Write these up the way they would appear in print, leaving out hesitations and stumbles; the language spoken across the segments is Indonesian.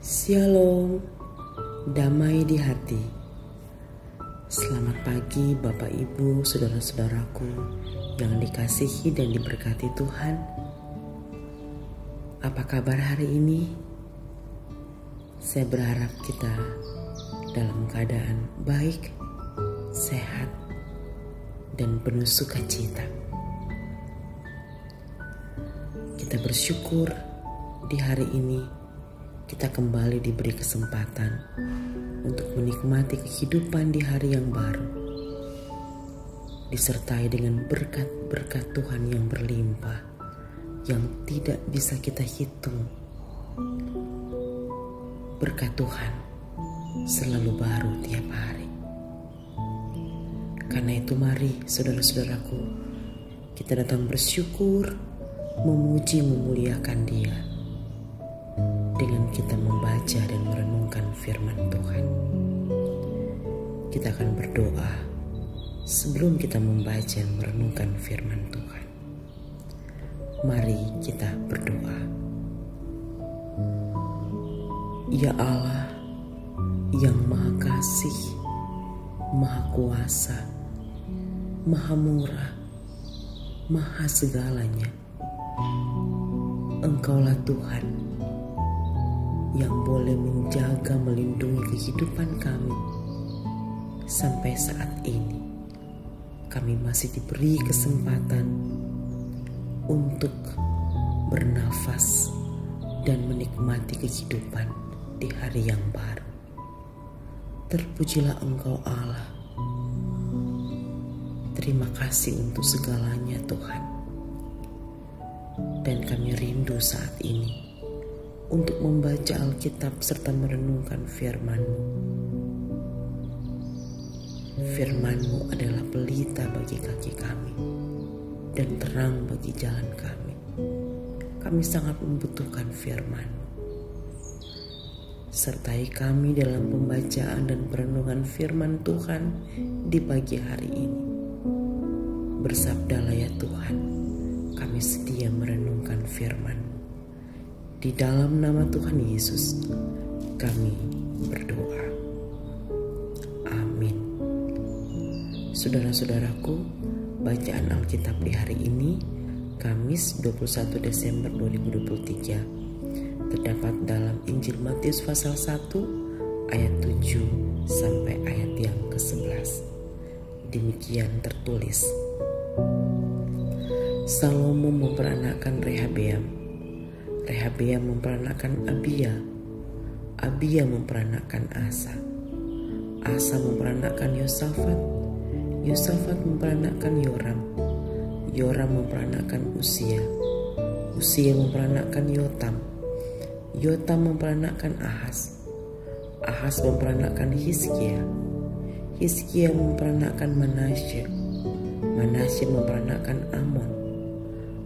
Shalom, damai di hati. Selamat pagi Bapak Ibu, saudara-saudaraku yang dikasihi dan diberkati Tuhan. Apa kabar hari ini? Saya berharap kita dalam keadaan baik, sehat, dan penuh sukacita. Kita bersyukur di hari ini kita kembali diberi kesempatan untuk menikmati kehidupan di hari yang baru, disertai dengan berkat-berkat Tuhan yang berlimpah, yang tidak bisa kita hitung. Berkat Tuhan selalu baru tiap hari. Karena itu mari saudara-saudaraku, kita datang bersyukur, memuji, memuliakan Dia dengan kita membaca dan merenungkan firman Tuhan. Kita akan berdoa sebelum kita membaca dan merenungkan firman Tuhan. Mari kita berdoa. Ya Allah yang Maha Kasih, Maha Kuasa, Maha Murah, Maha segalanya, Engkaulah Tuhan yang boleh menjaga, melindungi kehidupan kami sampai saat ini. Kami masih diberi kesempatan untuk bernafas dan menikmati kehidupan di hari yang baru. Terpujilah Engkau Allah. Terima kasih untuk segalanya Tuhan. Dan kami rindu saat ini untuk membaca Alkitab serta merenungkan firman-Mu. Firman-Mu adalah pelita bagi kaki kami dan terang bagi jalan kami. Kami sangat membutuhkan firman-Mu. Sertai kami dalam pembacaan dan perenungan firman Tuhan di pagi hari ini. Bersabdalah ya Tuhan, kami sedia merenungkan firman-Mu. Di dalam nama Tuhan Yesus, kami berdoa. Amin. Saudara-saudaraku, bacaan Alkitab di hari ini, Kamis 21 Desember 2023, terdapat dalam Injil Matius pasal 1 ayat 7 sampai ayat yang ke-11. Demikian tertulis. Salomo memperanakkan Rehabeam. Rehabeam memperanakkan Abia. Abia memperanakkan Asa. Asa memperanakkan Yosafat. Yosafat memperanakkan Yoram. Yoram memperanakkan Uzia. Uzia memperanakkan Yotam. Yotam memperanakkan Ahaz. Ahaz memperanakkan Hizkia. Hizkia memperanakkan Manasye. Manasye memperanakkan Amon.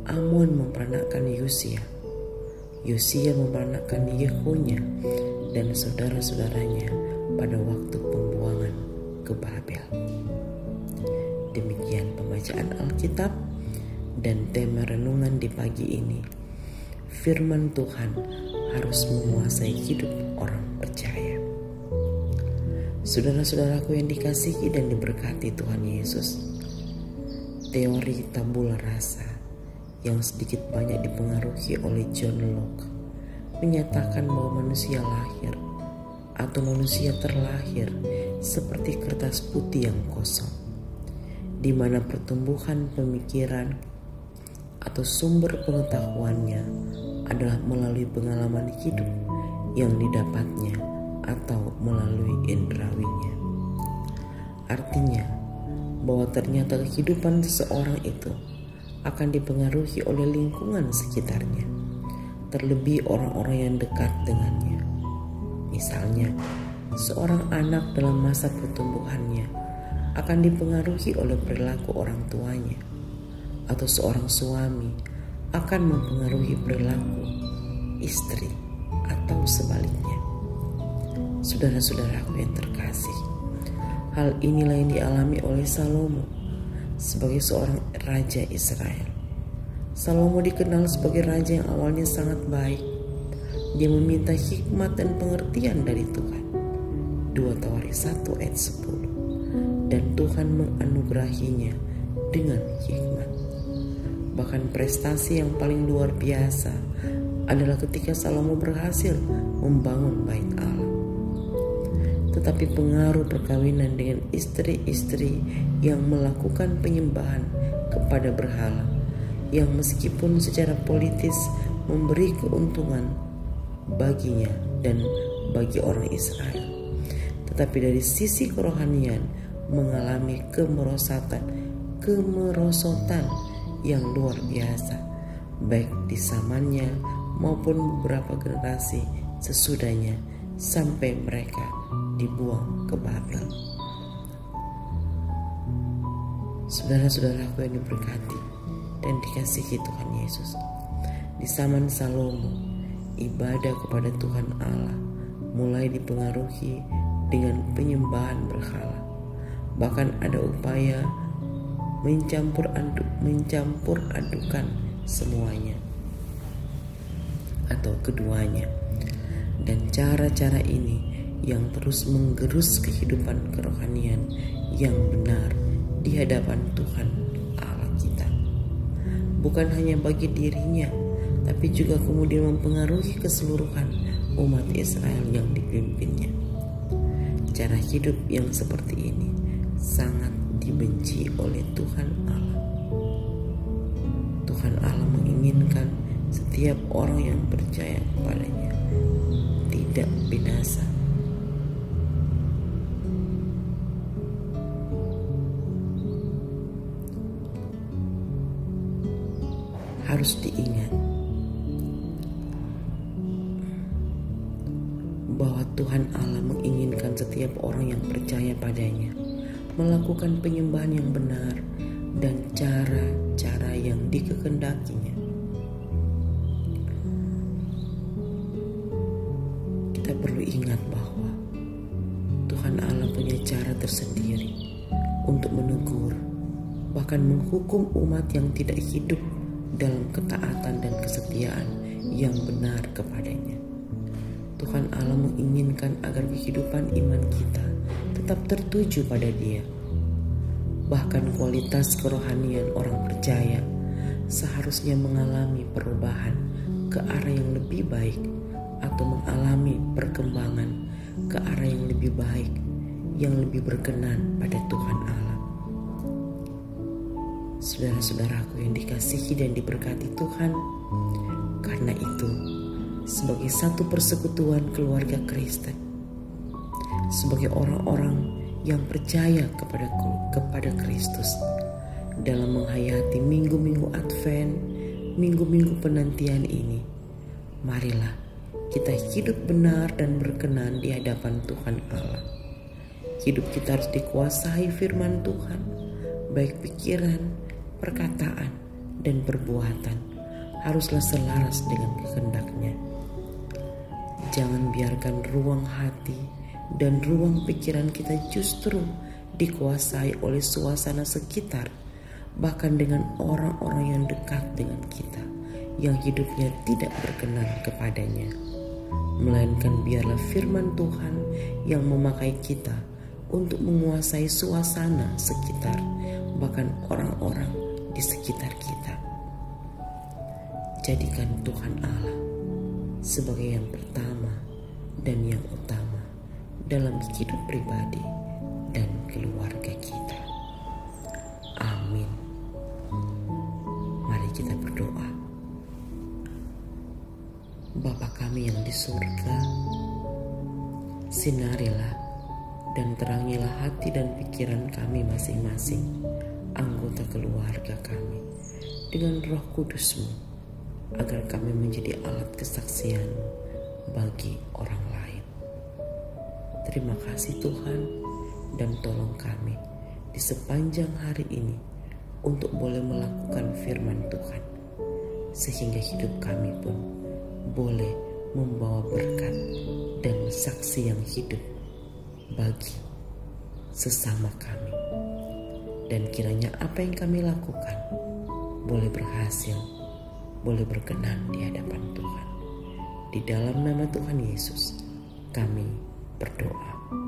Amon memperanakkan Yosia. Yosia memperanakkan Yehonya dan saudara-saudaranya pada waktu pembuangan ke Babel. Demikian pembacaan Alkitab dan tema renungan di pagi ini. Firman Tuhan harus menguasai hidup orang percaya. Saudara-saudaraku yang dikasihi dan diberkati Tuhan Yesus, teori tabula rasa yang sedikit banyak dipengaruhi oleh John Locke menyatakan bahwa manusia lahir atau manusia terlahir seperti kertas putih yang kosong, di mana pertumbuhan pemikiran atau sumber pengetahuannya adalah melalui pengalaman hidup yang didapatnya atau melalui indrawinya. Artinya bahwa ternyata kehidupan seseorang itu akan dipengaruhi oleh lingkungan sekitarnya, terlebih orang-orang yang dekat dengannya. Misalnya, seorang anak dalam masa pertumbuhannya akan dipengaruhi oleh perilaku orang tuanya, atau seorang suami akan mempengaruhi perilaku istri, atau sebaliknya. Saudara-saudaraku yang terkasih, hal inilah yang dialami oleh Salomo sebagai seorang raja Israel. Salomo dikenal sebagai raja yang awalnya sangat baik, Dia meminta hikmat dan pengertian dari Tuhan. 2 Tawaris 1 ayat 10. Dan Tuhan menganugerahinya dengan hikmat. Bahkan prestasi yang paling luar biasa adalah ketika Salomo berhasil membangun bait Allah. Tetapi pengaruh perkawinan dengan istri-istri yang melakukan penyembahan kepada berhala, yang meskipun secara politis memberi keuntungan baginya dan bagi orang Israel, tetapi dari sisi kerohanian mengalami kemerosotan yang luar biasa, baik di zamannya maupun beberapa generasi sesudahnya, sampai mereka dibuang ke Babel. Saudara-saudaraku yang diberkati dan dikasihi Tuhan Yesus, di zaman Salomo, ibadah kepada Tuhan Allah mulai dipengaruhi dengan penyembahan berhala. Bahkan ada upaya mencampur adukan semuanya atau keduanya. Dan cara-cara ini yang terus menggerus kehidupan kerohanian yang benar di hadapan Tuhan Allah kita. Bukan hanya bagi dirinya, tapi juga kemudian mempengaruhi keseluruhan umat Israel yang dipimpinnya. Cara hidup yang seperti ini sangat dibenci oleh Tuhan Allah. Tuhan Allah menginginkan setiap orang yang percaya kepadanya tidak binasa. Harus diingat bahwa Tuhan Allah menginginkan setiap orang yang percaya padanya melakukan penyembahan yang benar dan cara-cara yang dikehendakinya. Kita perlu ingat bahwa Tuhan Allah punya cara tersendiri untuk menegur, bahkan menghukum umat yang tidak hidup dalam ketaatan dan kesetiaan yang benar kepadanya. Tuhan Allah menginginkan agar kehidupan iman kita tetap tertuju pada Dia. Bahkan kualitas kerohanian orang percaya seharusnya mengalami perubahan ke arah yang lebih baik atau mengalami perkembangan ke arah yang lebih baik, yang lebih berkenan pada Tuhan Allah. Saudara-saudaraku yang dikasihi dan diberkati Tuhan, karena itu sebagai satu persekutuan keluarga Kristen, sebagai orang-orang yang percaya kepada Kristus, dalam menghayati minggu-minggu Advent, minggu-minggu penantian ini, marilah kita hidup benar dan berkenan di hadapan Tuhan Allah. Hidup kita harus dikuasai firman Tuhan, baik pikiran, perkataan, dan perbuatan haruslah selaras dengan kehendak-Nya. Jangan biarkan ruang hati dan ruang pikiran kita justru dikuasai oleh suasana sekitar, bahkan dengan orang-orang yang dekat dengan kita, yang hidupnya tidak berkenan kepadanya. Melainkan biarlah firman Tuhan yang memakai kita untuk menguasai suasana sekitar, bahkan orang-orang di sekitar kita. Jadikan Tuhan Allah sebagai yang pertama dan yang utama dalam hidup pribadi dan keluarga kita. Amin. Mari kita berdoa. Bapa kami yang di surga, sinarilah dan terangilah hati dan pikiran kami masing-masing, anggota keluarga kami, dengan Roh Kudus-Mu, agar kami menjadi alat kesaksian bagi orang lain. Terima kasih Tuhan, dan tolong kami di sepanjang hari ini untuk boleh melakukan firman Tuhan, sehingga hidup kami pun boleh membawa berkat dan saksi yang hidup bagi sesama kami. Dan kiranya apa yang kami lakukan boleh berhasil, boleh berkenan di hadapan Tuhan. Di dalam nama Tuhan Yesus, kami berdoa.